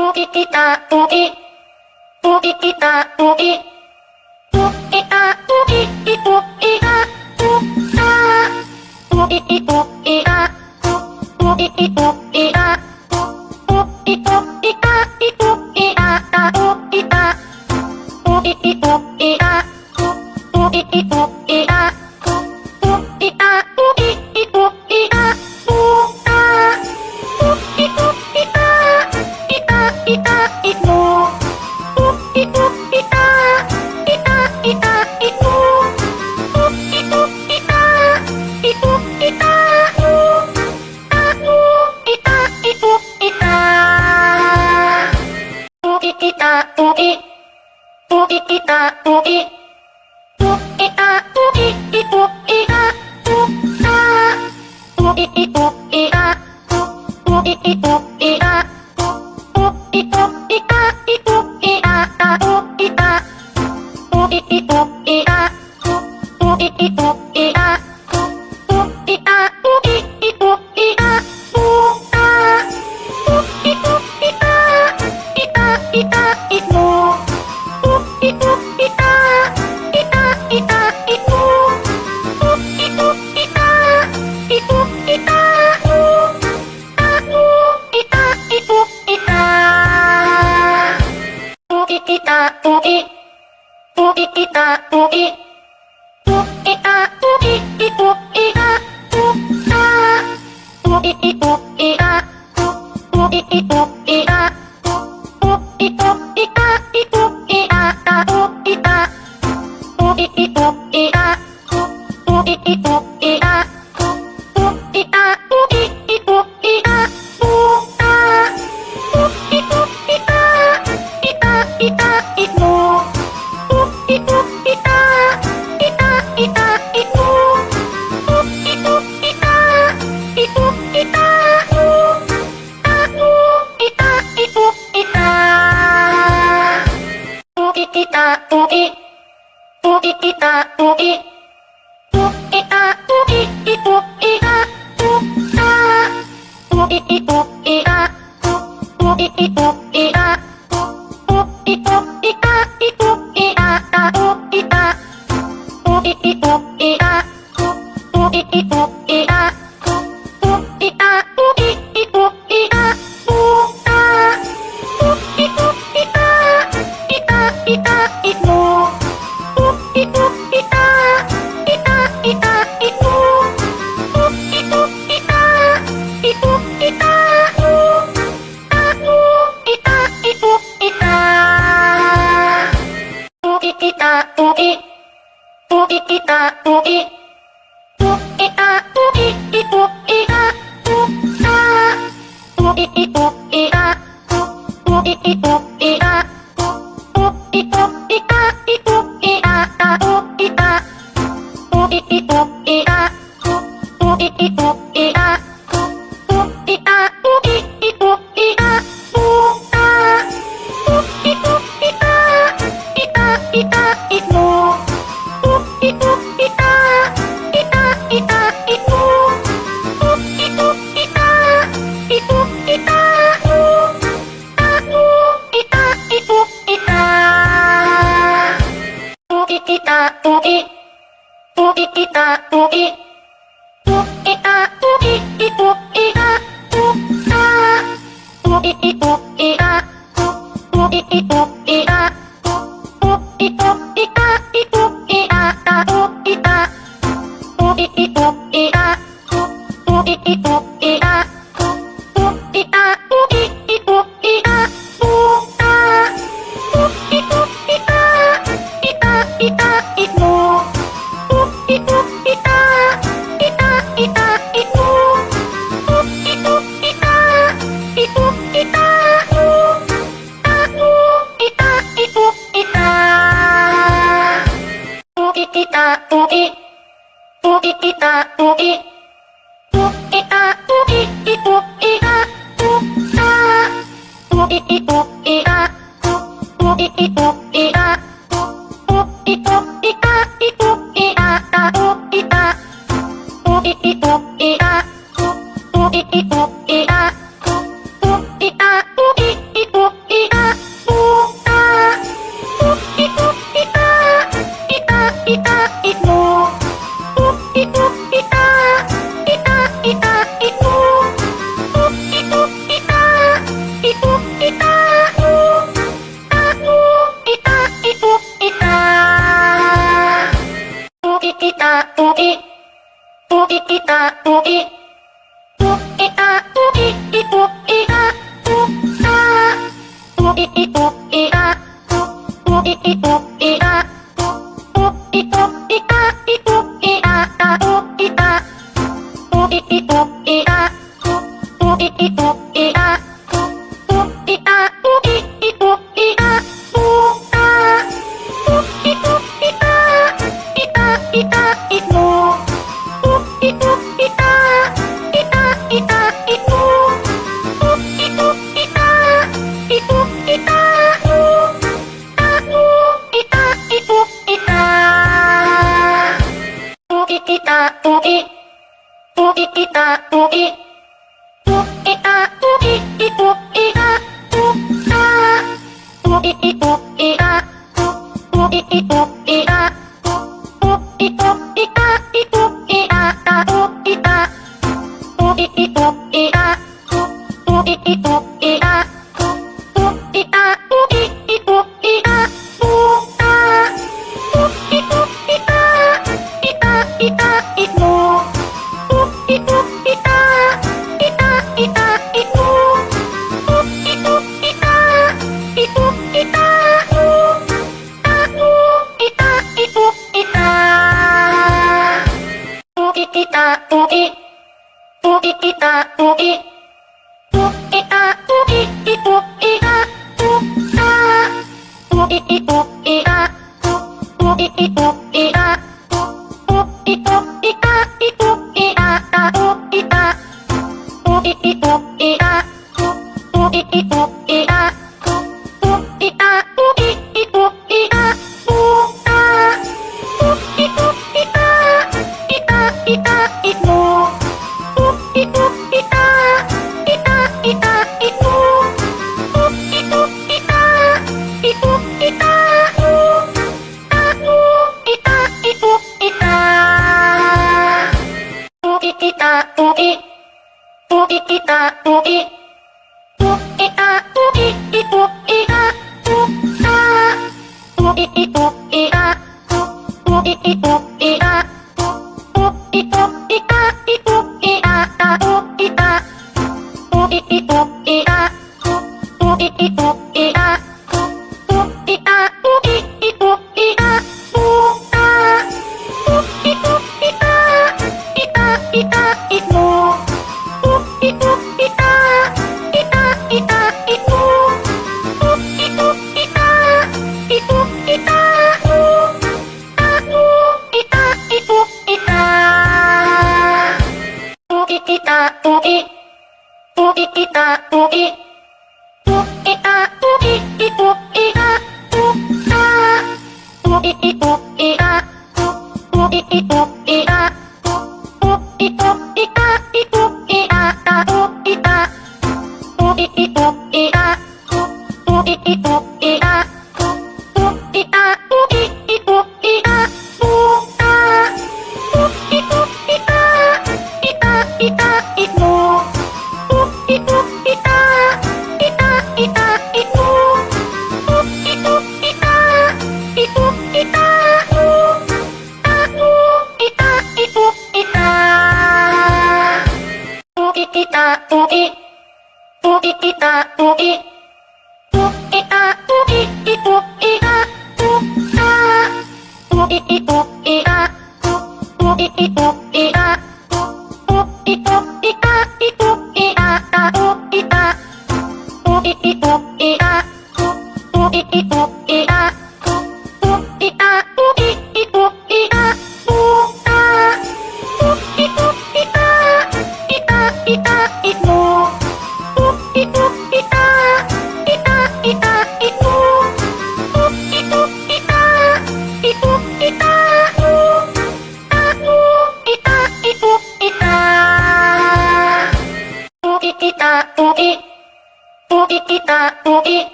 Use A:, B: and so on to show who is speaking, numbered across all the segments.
A: Uki kita uki, uki kita uki, uki a uki ibu ika uka, uki ibu ika, uki ibu ika, uki ibu ika ibu ika ta uka, uki ibu ika, uki ibu ika, uki a uki ibu ika uka, uki ibu ika. Ita ibu, ibu ita, ita ita ibu, ibu ita, ibu ita, aku ita ibu ita, uki kita uki, uki kita uki, uki a uki ibu ita, uka, uki ibu ita, uki ibu ita. Ibu ika ibu ika tahu ika uki ibu ika uki ibu ika uki a uki ibu ika uka uki ibu ika ita ita ibu ibu ika ita ita ibu ibu ika ibu ika aku ita ibu ika. Uki kita uki, uki kita uki, uki a uki ibu ika uka, uki ibu ika, uki ibu ika, uki ibu ika ibu ika tahu ika, uki ibu ika, uki ibu ika, uki a uki ibu ika uka, uki ibu ika. Ita ibu, ibu ita, ita ita ibu, ibu ita, ibu ita, aku ita ibu ita, uki kita uki, uki kita uki, uki a uki ibu ita, uka, uki ibu ita, uki ibu ita. Ibu ika ibu ika tahu ika uki ibu ika uki ibu ika uki a uki ibu ika uka uki ibu ika ita ita ibu ibu ika ita ita ibu ibu ika ibu ika aku ita ibu ika. Uki kita uki, uki kita uki, uki a uki ibu ika uka, uki ibu ika, uki ibu ika, uki ibu ika ibu ika tahu ika, uki ibu ika, uki ibu ika, uki a uki ibu ika uka, uki ibu ika. Ita ibu, ibu ita, ita ita ibu, ibu ita, ibu ita, aku ita ibu ita, uki kita uki, uki kita uki, uki a uki ibu ita, uka, uki ibu ita, uki ibu ita. Ibu ika ibu ika tahu ika uki ibu ika uki ibu ika uki a uki ibu ika uka uki ibu ika ita ita ibu ibu ika ita ita ibu ibu ika ibu ika aku ita ibu ika. Uki kita uki, uki kita uki, uki a uki ibu ika uka, uki ibu ika, uki ibu ika, uki ibu ika ibu ika tahu ika, uki ibu ika, uki ibu ika, uki a uki ibu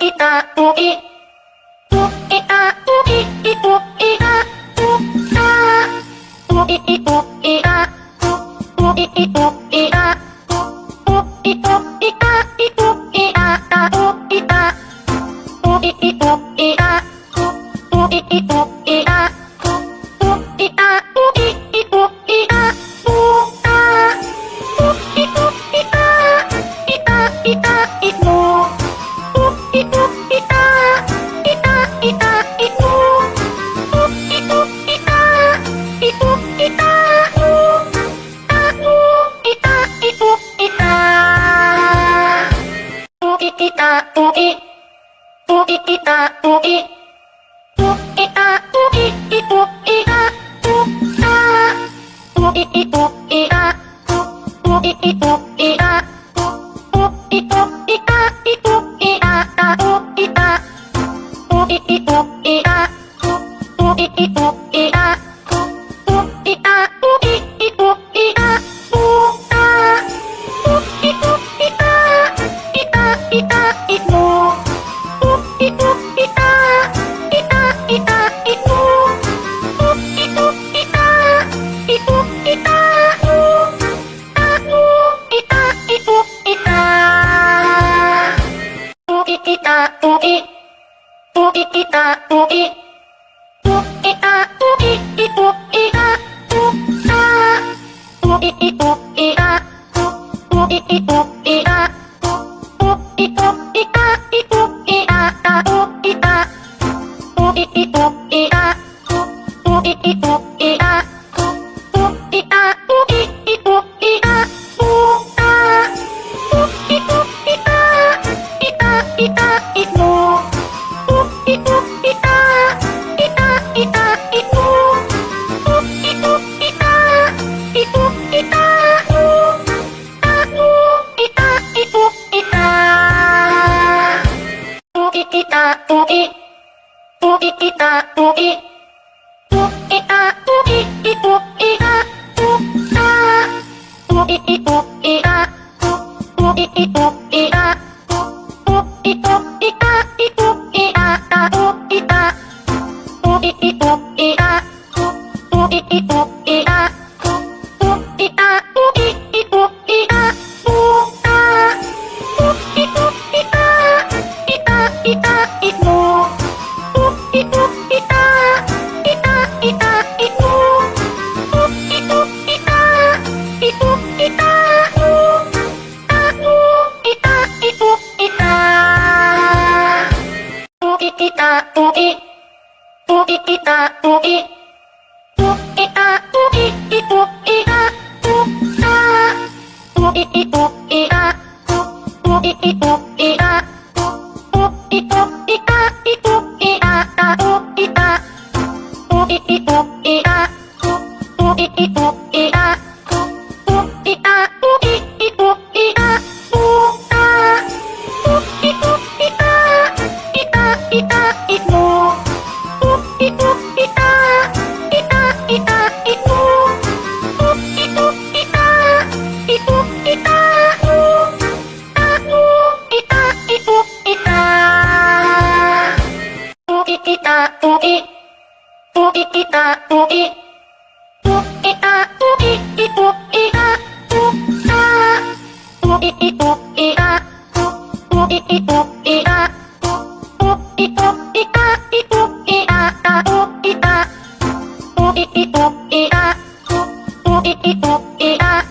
A: i a u i u i a u i i u i a u a u i i u i a u i i u i a u i u i a i u i a a u i a u i i u i a u i i u i a u i a u i i u i a u a u i u i a i a i a i u u i u i a i a i a i u u i u i a i u i a u a u i a i u i a u i i a u i u i i a u i u i a u i i u i a u a u i i u i a u i i u i a u i u i a i u i a a u i a u i i u i a u i i u i a u i a u i i u i a u a u i u i a i a i a i u u i u i a i a i a i u u i u i a i u i a u a u i a i u i a u i i a u i u i i a u i u i a u i i u i a u a u i i u i a u i i u i a u i u i a i u i a a u i a u i i u i a u i i u i a u i a u i i u i a u a u i u i a i a i a i u u i u i a i a i a i u u i u i a i u i a u a u i a i u i a u i i a u i u i i a u i u i a u i i u i a u a u i i u i a u i i u i a u i u i a i u i a a u i a u i i u i a u i i u i a u i a u i i u i a u a u i u i a i a i a i u u i u i a i a i a i u u i u i a i u i a u a u i a i u i a u i i a u i u i i a u i u i a u i i u i a u a u i i u i a u i i u i a u i u i a i u i a a u i a u i i u i a u i i u i a u i a u i i u i a u a u i u i a i a i a i u u i u i a i a i a i u u i u i a i u i a u a u i a i u i a u i i a u i u i i a u i u i a u i i u i a u a u i i u i a u i i u i a u i u i a i u i a a u i a u i i u i a u i i u i a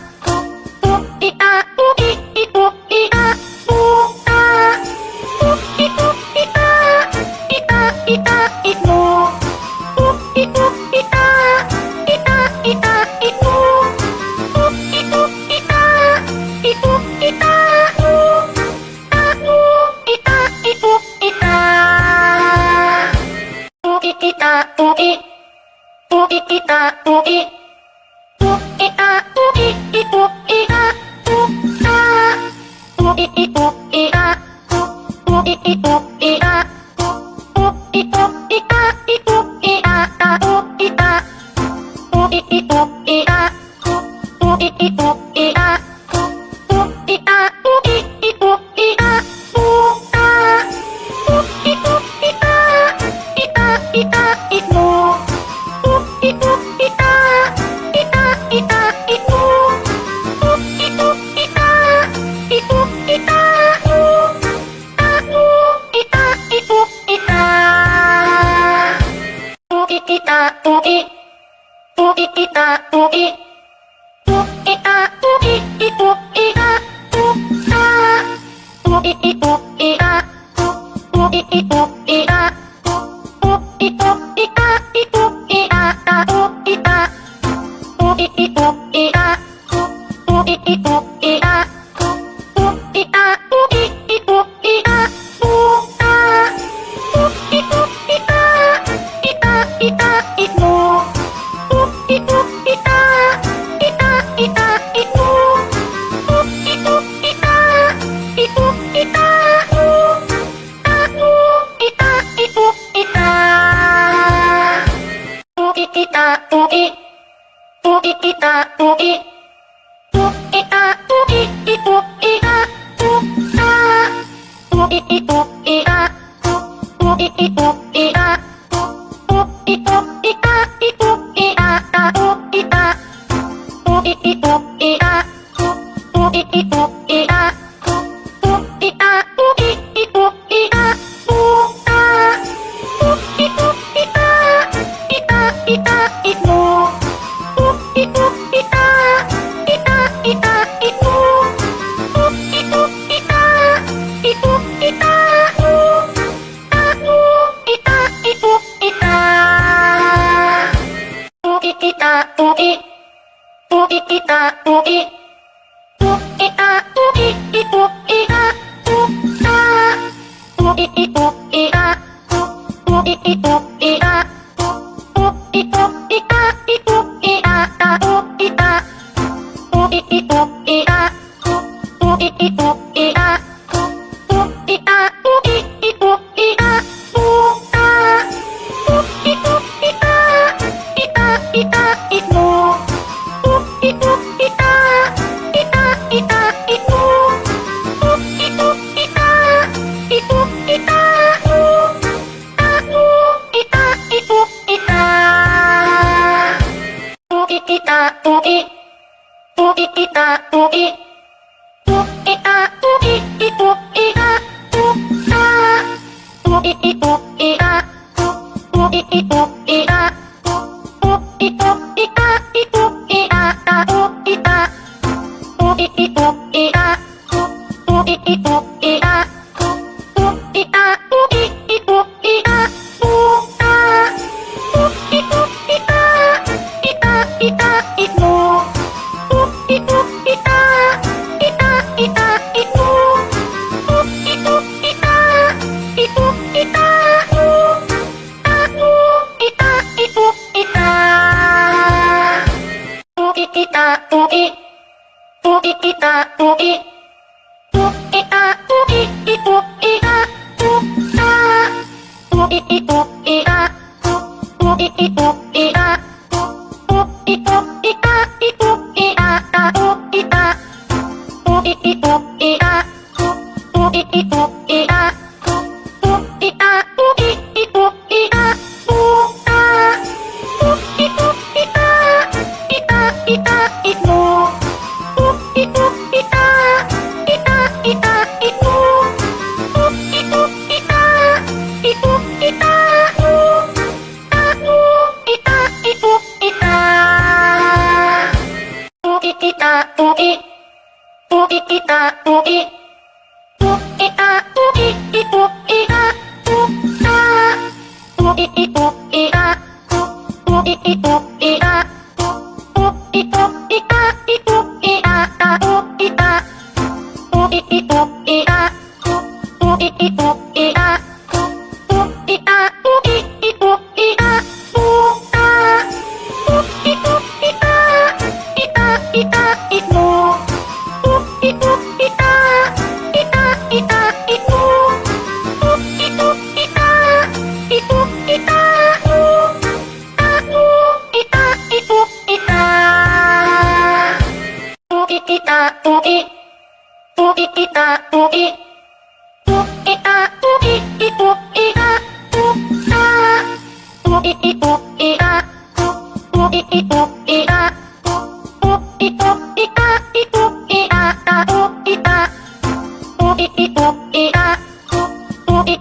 A: u i a u i i u i a u a u i u i a i a i a i u u i u i a i a i a i u u i u i a i u i a u a u i a i u i a u i i a u i u i i a u i u i a u i i u i a u a u i i u i a u i i u i a u i u i a i u i a a u i a u i i u i a u i i u i a u i a u i i u i a u a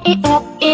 A: Ita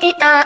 A: Ita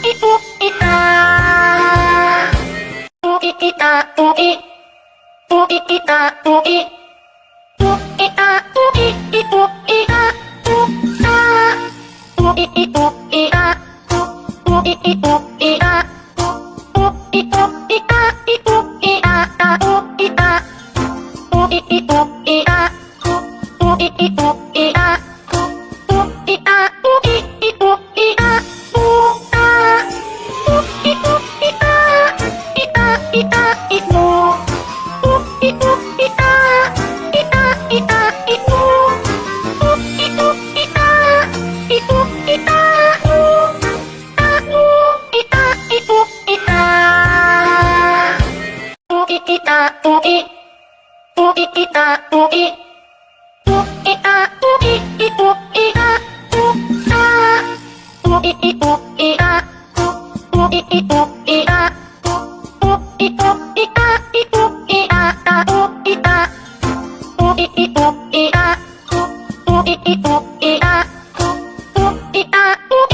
A: Ibu ui, ui ita ui, ui a ui i ui a ui i ui a ui i ui a ui ui a i ui a ta ui ta ui i ui a ui i ui a ui a ui i ui a ita itu ita ita ita itu ita itu ita ita itu ita ui ita ui ui ita ui ui a ui itu ita ui itu ita ui itu ita itu ita itu ita ta ita ui itu ita ui itu ita ita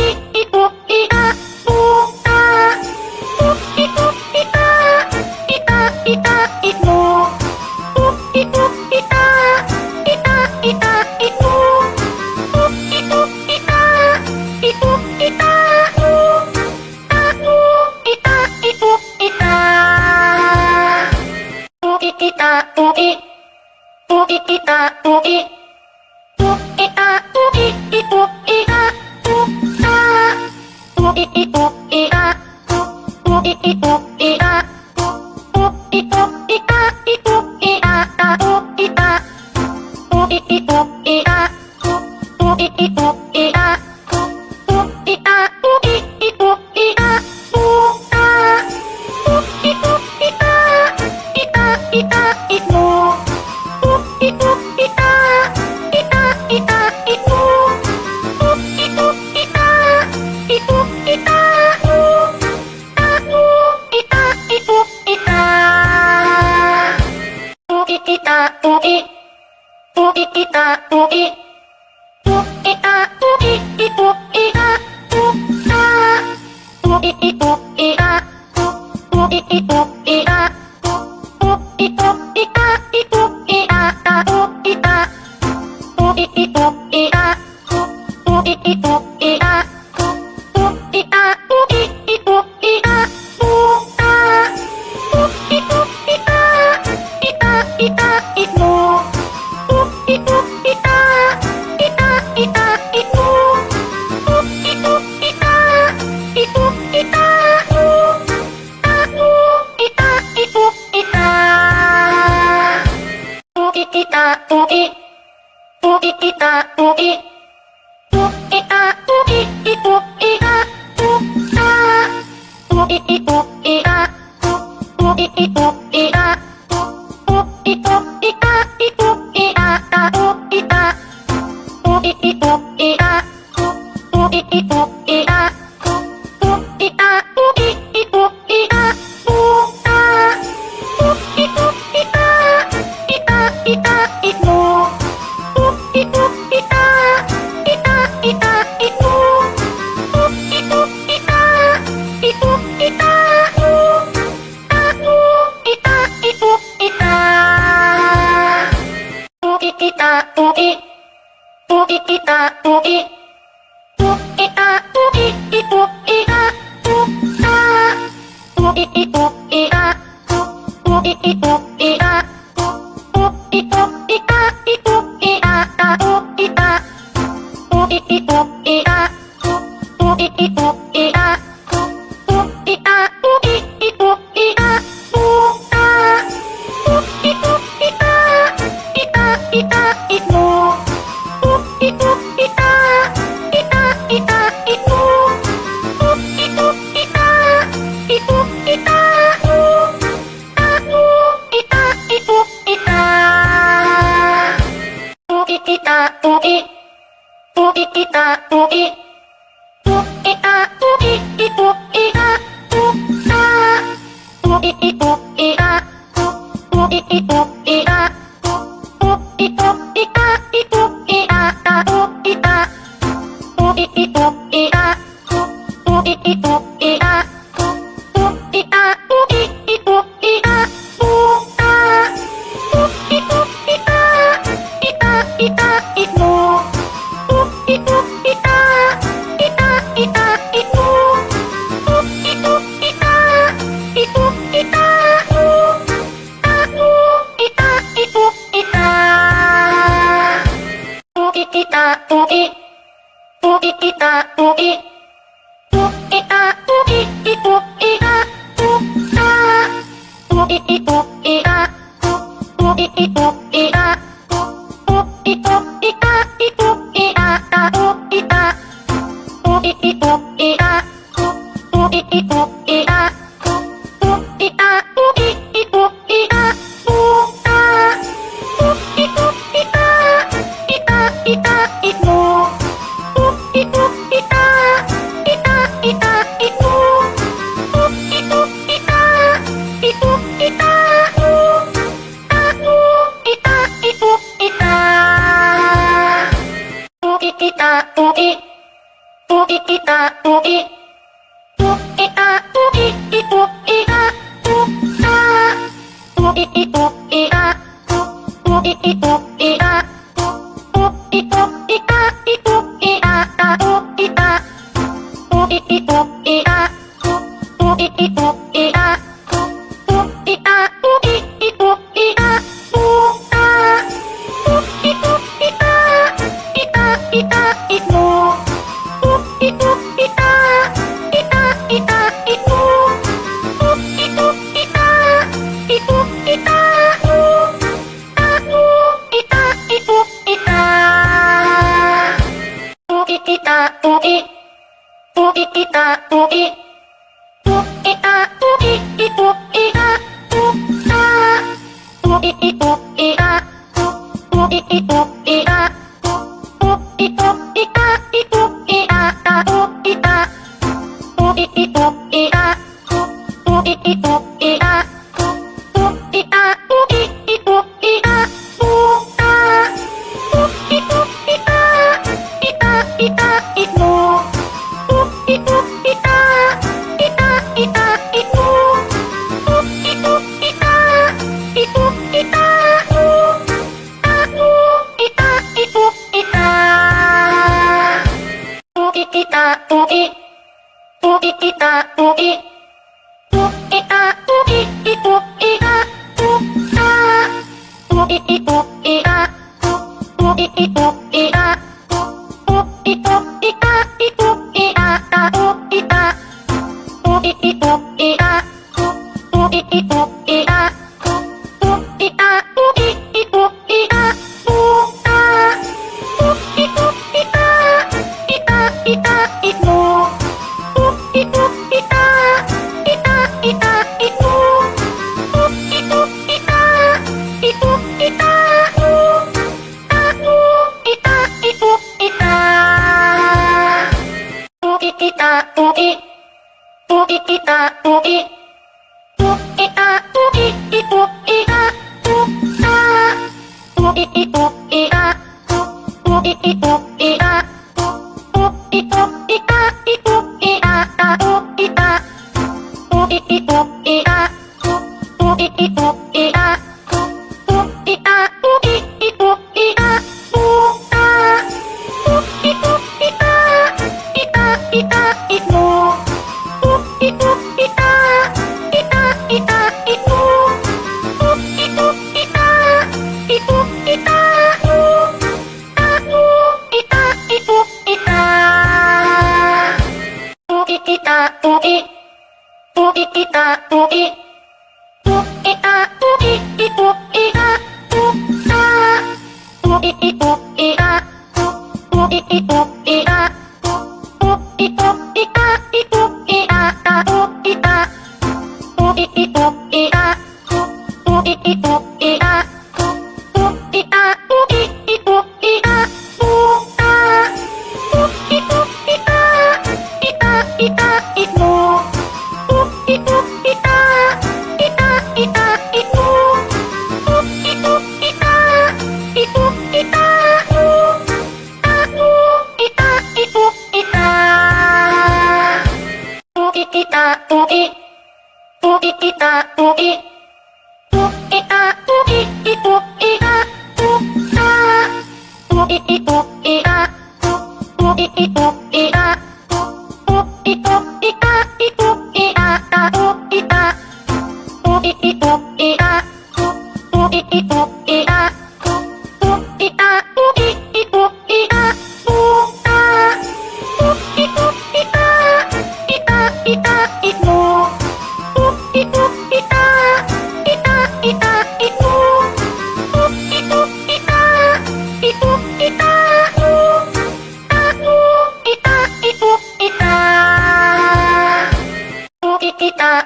A: ui itu ita itu ita ita ita itu itu ita ita ita itu ita itu ita ita itu ita ui ita ui ui ita ui ui a ui itu ita ui itu ita ui itu ita ui itu ita itu ita ta ita ui itu ita ui itu ita ita ui itu ita itu ita ita ita itu itu ita ita ita itu ita itu ita ita itu ita ui ita ui ui ita ui ui a ui itu ita ui itu ita ui itu ita itu ita itu ita ta ita ui itu ita ui itu ita ita ui itu ita itu ita ita ita itu itu ita ita ita itu ita itu ita ita itu ita ui ita ui ui ita ui ui a ui itu ita ui itu ita ui itu ita itu ita itu ita ta ita ui itu ita ui itu ita ita ui itu ita itu ita ita ita itu itu ita ita ita itu ita itu ita ita itu ita ui ita ui ui ita ui ui a ui itu ita ui itu ita ui itu ita itu ita itu ita ta ita ui itu ita ui itu ita ita ui itu ita itu ita ita ita itu itu ita ita ita itu ita itu ita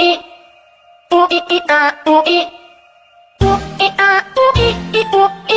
A: ui, ui a ui, ui a ui, ui a, ui a, ui a,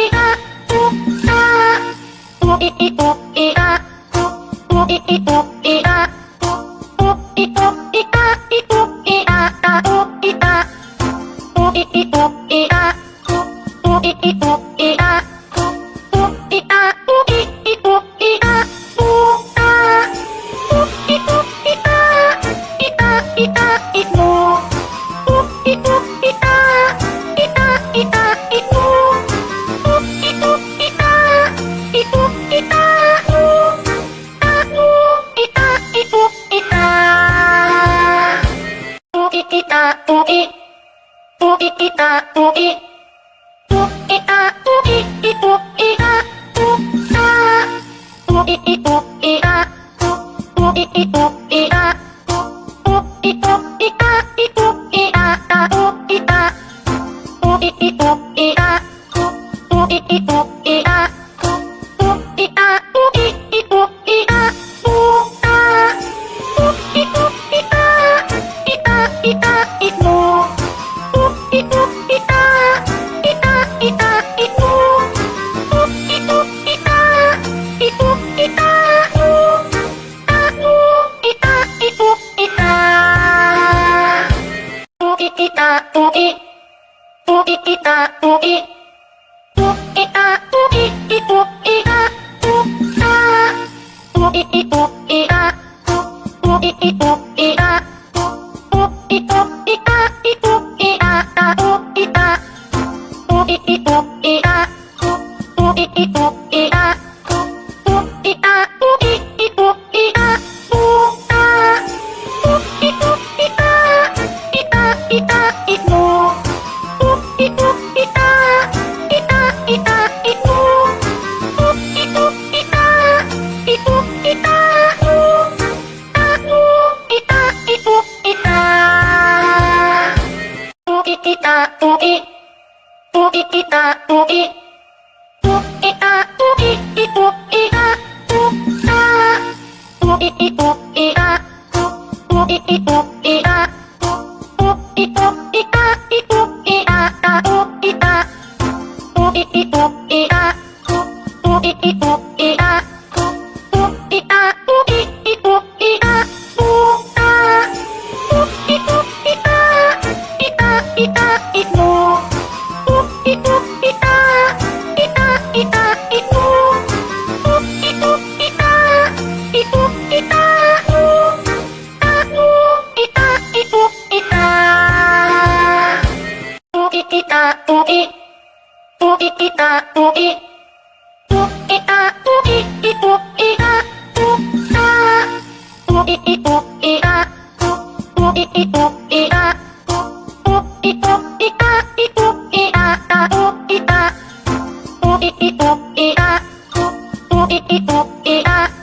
A: ui a